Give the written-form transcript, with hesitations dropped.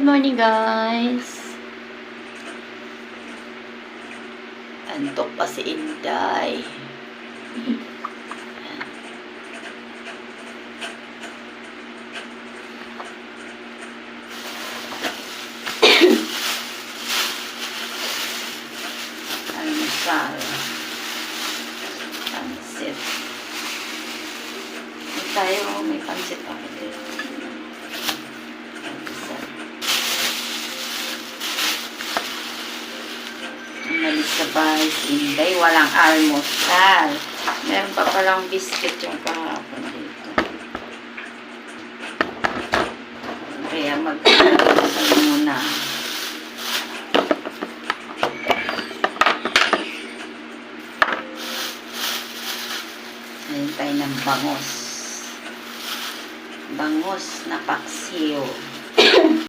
morning guys. Antok pa si Inday. Almusal. Pansit. May pansit ako dito. Umalis sa bahay si Inday, walang almusal. Meron pa palang biscuit yung kahapon dito. Kaya mag-almusal muna. Ayun tayo ng bangos. Bangos na paksiw.